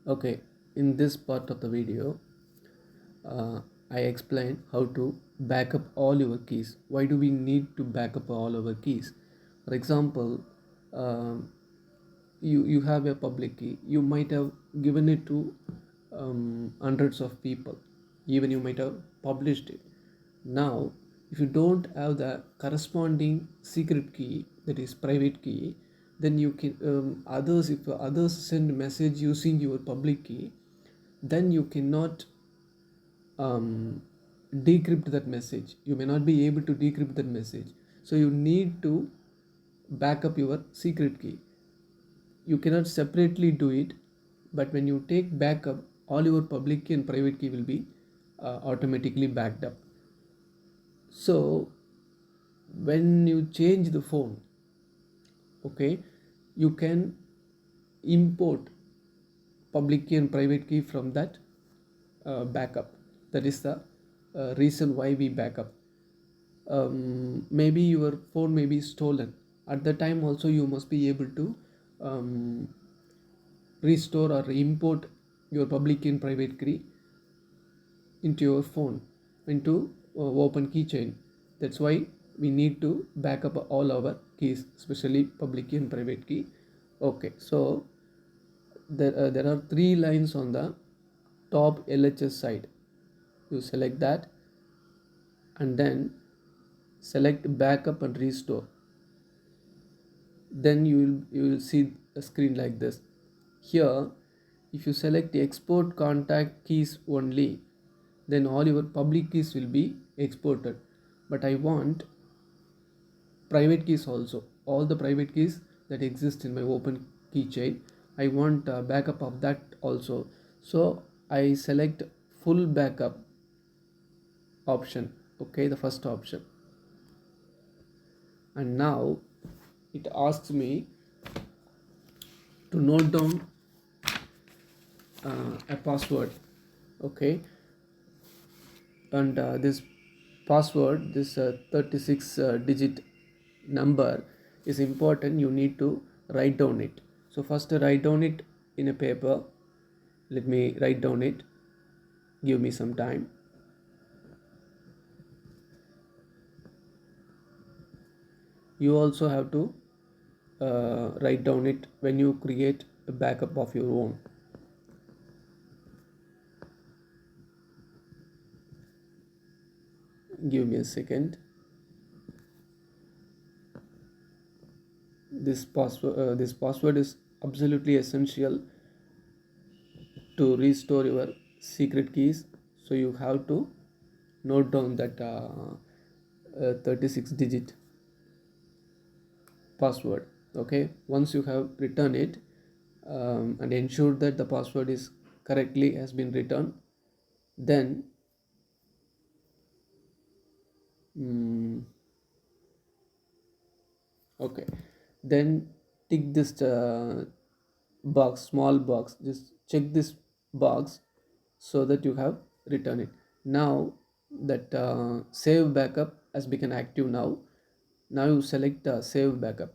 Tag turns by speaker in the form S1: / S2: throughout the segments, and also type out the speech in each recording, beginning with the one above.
S1: Okay, in this part of the video, uh, I explain how to back up all your keys. Why do we need to back up all our keys? For example, um, you have a public key. You might have given it to hundreds of people. Even you might have published it. Now, if you don't have the corresponding secret key, that is private key, then you can others if others send message using your public key, then you cannot um, decrypt that message. You may not be able to decrypt that message. So you need to back up your secret key. You cannot separately do it, but when you take backup, all your public key and private key will be automatically backed up. So when you change the phone, okay, you can import public key and private key from that backup. That is the reason why we backup. Maybe your phone may be stolen. At the time also you must be able to um, restore or import your public key and private key into your phone, into open keychain. That's why we need to back up all our keys, especially public key and private key. Okay, so there are three lines on the top LHS side. You select that and then select backup and restore. Then you will see a screen like this. Here, if you select export contact keys only, then all your public keys will be exported. But I want private keys also, all the private keys that exist in my open keychain. I want backup of that also. So I select full backup option. Okay, the first option. And now it asks me to note down a password. Okay, and this password, this 36 digit number is important. You need to write down it. So first write down it in a paper. Let me write down it. Give me some time. You also have to write down it when you create a backup of your own. Give me a second. This password is absolutely essential to restore your secret keys. So you have to note down that 36 digit password. Okay, once you have written it and ensure that the password is correctly has been written, then mm, okay, then tick this box, small box, just check this box so that you have written it. Now that save backup has become active. Now you select save backup.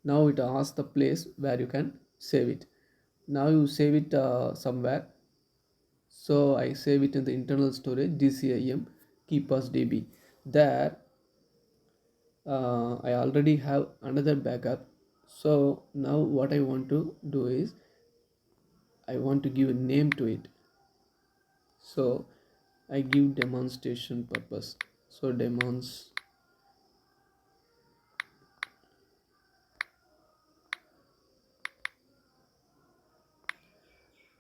S1: Now it asks the place where you can save it. Now you save it somewhere. So I save it in the internal storage DCIM KeePassDB. There I already have another backup. So now what I want to do is I want to give a name to it. So I give demonstration purpose. So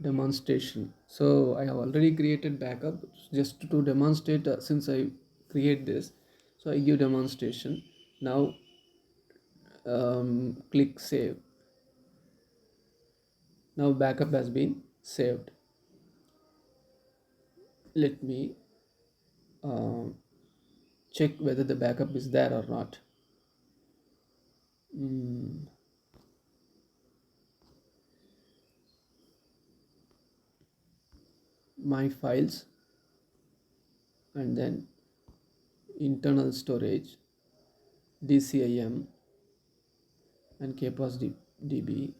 S1: demonstration. So I have already created backup just to demonstrate since I create this. So I give demonstration. Now click save. Now backup has been saved. Let me uh, check whether the backup is there or not. Mm, my files and then internal storage DCIM and KeePassDB.